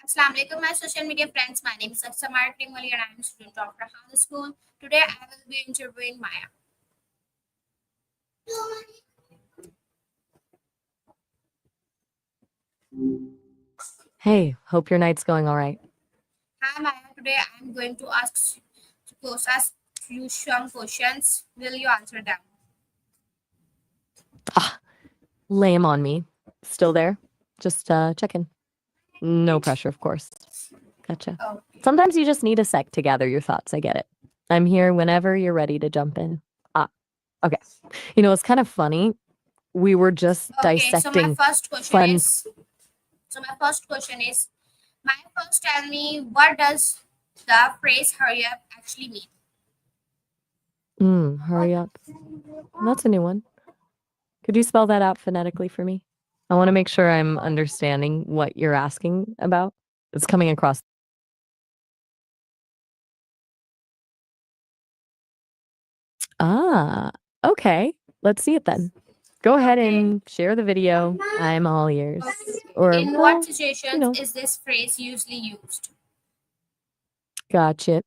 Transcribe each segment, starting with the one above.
Assalamualaikum, my social media friends. My name is Aqsa Imran and I am a student of Rehan School. Today I will be interviewing Maya. Hey, hope your night's going all right. Hi Maya, today I am going to ask you some questions. Will you answer them? Ah, lame on me. Still there? Just checking. No pressure, of course. Gotcha. Okay. Sometimes you just need a sec to gather your thoughts. I get it. I'm here whenever you're ready to jump in. Okay. It's kind of funny. We were just Okay, so my dissecting first question fun. is Maya, first tell me, what does the phrase hurry up actually mean? Hurry up. That's a new one. Could you spell that out phonetically for me? I want to make sure I'm understanding what you're asking about. It's coming across. Okay. Let's see it then. Go ahead and share the video. I'm all ears. Or, In well, what situations is this phrase usually used? Gotcha.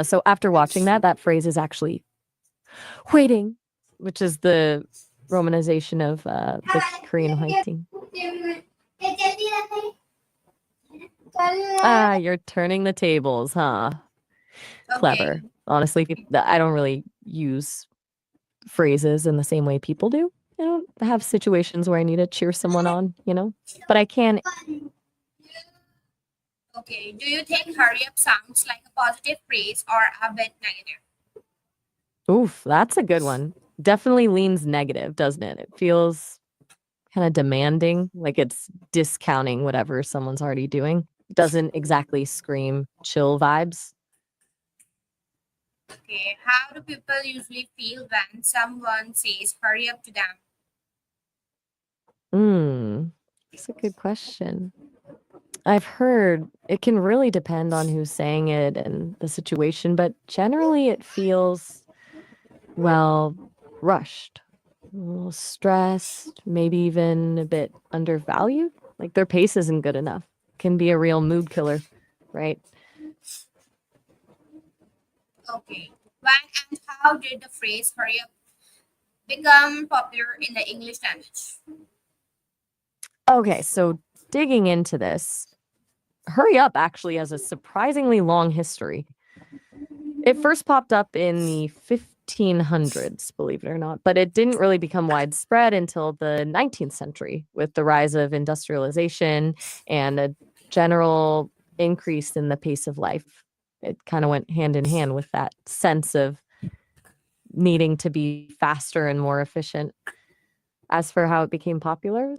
So after watching that phrase is actually waiting, which is the romanization of the Korean waiting. You're turning the tables, huh? Clever. Okay. Honestly, I don't really use phrases in the same way people do. I don't have situations where I need to cheer someone on, but I can. Okay. Do you think hurry up sounds like a positive phrase or a bit negative? Oof, that's a good one. Definitely leans negative, doesn't it? It feels kind of demanding, like it's discounting whatever someone's already doing. Doesn't exactly scream chill vibes. Okay. How do people usually feel when someone says hurry up to them? That's a good question. I've heard it can really depend on who's saying it and the situation, but generally it feels, well, rushed, a little stressed, maybe even a bit undervalued. Like their pace isn't good enough. Can be a real mood killer, right? Okay. When and how did the phrase hurry up become popular in the English language? Okay, so digging into this, hurry up actually has a surprisingly long history. It first popped up in the 1500s, believe it or not, but it didn't really become widespread until the 19th century with the rise of industrialization and a general increase in the pace of life. It kind of went hand in hand with that sense of needing to be faster and more efficient. As for how it became popular,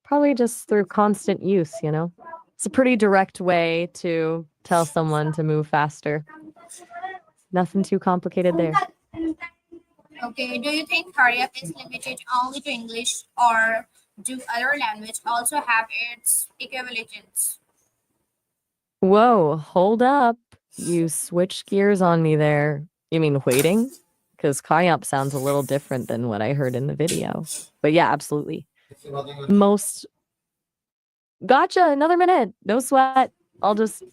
probably just through constant use. It's a pretty direct way to tell someone to move faster. Nothing too complicated there. Okay. Do you think hurry up is limited only to English or do other languages also have its equivalents? Whoa, hold up. You switched gears on me there. You mean waiting? Because Kayap sounds a little different than what I heard in the video. But yeah, absolutely. Most. Gotcha, another minute. No sweat. I'll just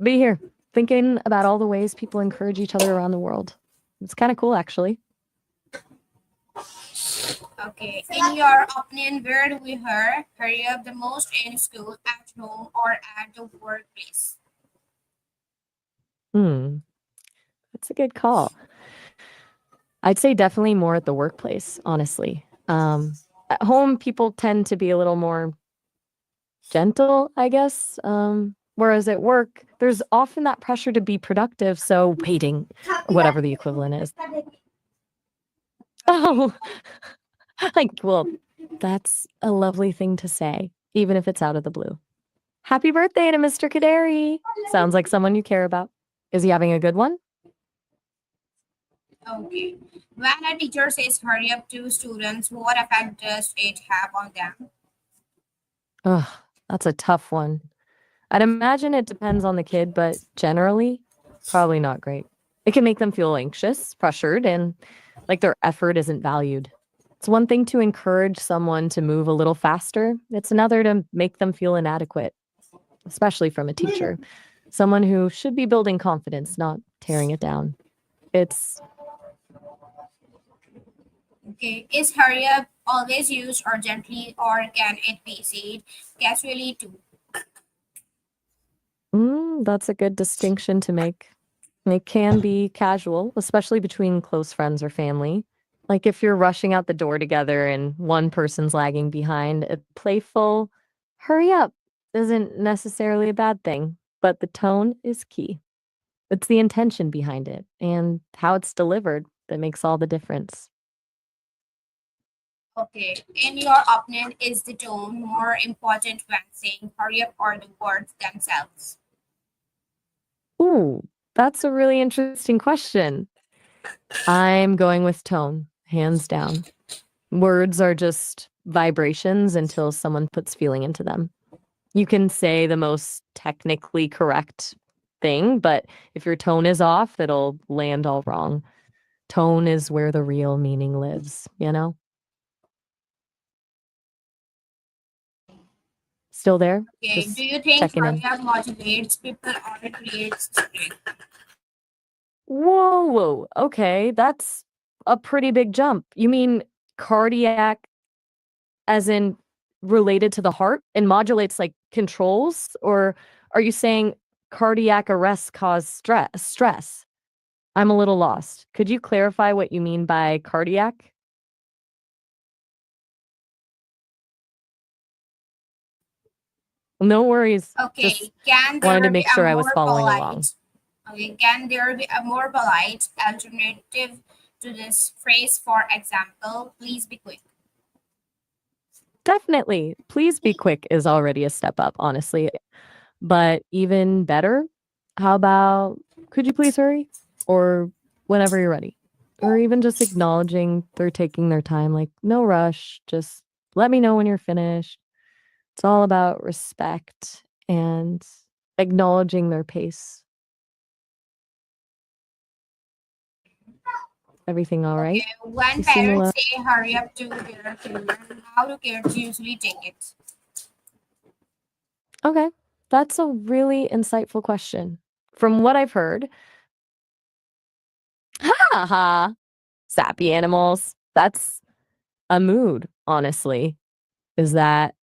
be here thinking about all the ways people encourage each other around the world. It's kind of cool, actually. Okay. In your opinion, where do we hear hurry up the most in school, at home, or at the workplace? That's a good call. I'd say definitely more at the workplace, honestly. At home, people tend to be a little more gentle, I guess. Whereas at work, there's often that pressure to be productive. So waiting, whatever the equivalent is. Oh, well, that's a lovely thing to say, even if it's out of the blue. Happy birthday to Mr. Kaderi. Sounds like someone you care about. Is he having a good one? Okay. When a teacher says hurry up to students, what effect does it have on them? Ugh, that's a tough one. I'd imagine it depends on the kid, but generally, probably not great. It can make them feel anxious, pressured, and like their effort isn't valued. It's one thing to encourage someone to move a little faster, it's another to make them feel inadequate. especially from a teacher, someone who should be building confidence, not tearing it down. It's Okay, is hurry up always used urgently or can it be said casually too? that's a good distinction to make. It can be casual, especially between close friends or family. Like if you're rushing out the door together and one person's lagging behind, a playful hurry up isn't necessarily a bad thing, but the tone is key. It's the intention behind it and how it's delivered that makes all the difference. Okay, in your opinion, is the tone more important when saying hurry up or the words themselves? Ooh, that's a really interesting question. I'm going with tone, hands down. Words are just vibrations until someone puts feeling into them. You can say the most technically correct thing, but if your tone is off, it'll land all wrong. Tone is where the real meaning lives, you know? Still there? Okay, do Just you think checking hurry in. up motivates people or it creates stress? Whoa, whoa. Okay, that's a pretty big jump. You mean cardiac as in related to the heart and modulates like controls? Or are you saying cardiac arrests cause stress? I'm a little lost. Could you clarify what you mean by cardiac? No worries. Just Okay, can wanted to there be make a sure I was more following along. polite? Okay, can there be a more polite alternative to this phrase? For example, please be quick. Definitely. Please be quick is already a step up, honestly. But even better, how about could you please hurry? Or whenever you're ready. Or even just acknowledging they're taking their time, like no rush, just let me know when you're finished. It's all about respect and acknowledging their pace. Everything all right? Okay, when You seem a parents little say hurry up to their children, how do kids usually take it? okay. That's a really insightful question. From what I've heard, ha ha, sappy animals. That's a mood, honestly. Is that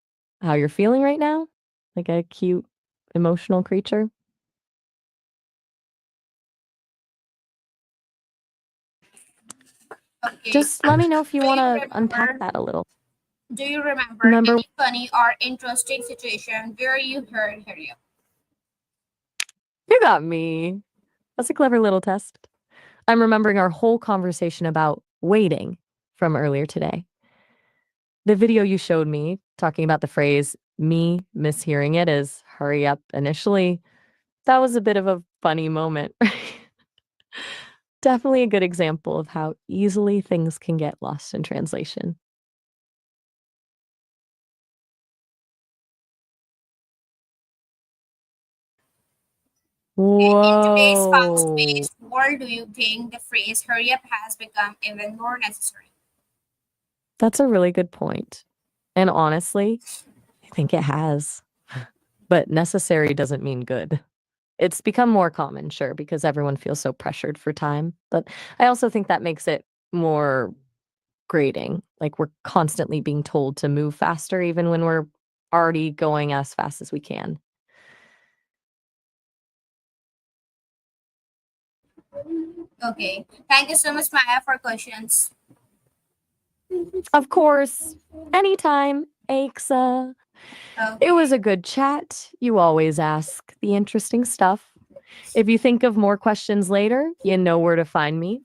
how you're feeling right now? Like a cute, emotional creature? Okay, Just let me know if you do want you to unpack remember? that a little. Do you remember Remember, any funny or interesting situation where you heard hurry up? you got me. That's a clever little test. I'm remembering our whole conversation about waiting from earlier today. The video you showed me talking about the phrase, me mishearing it as hurry up initially, that was a bit of a funny moment. Definitely a good example of how easily things can get lost in translation. Okay, in today's Whoa. fast-paced world, do you think the phrase hurry up has become even more necessary? That's a really good point. And honestly, I think it has. But necessary doesn't mean good. It's become more common, sure, because everyone feels so pressured for time. But I also think that makes it more grating. Like we're constantly being told to move faster, even when we're already going as fast as we can. Okay, thank you so much, Maya, for questions. Of course, anytime, Aqsa. It Okay, was a good chat. You always ask the interesting stuff. If you think of more questions later, you know where to find me.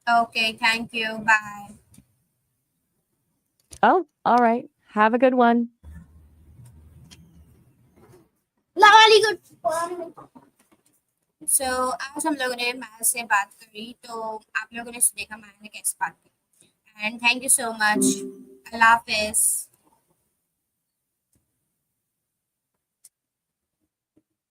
okay, thank you. Bye. Oh, all right. Have a good one. So आज हम लोगों ने math से बात करी तो आप लोगों ने देखा मैंने कैसे बात की and thank you so much Allah Hafiz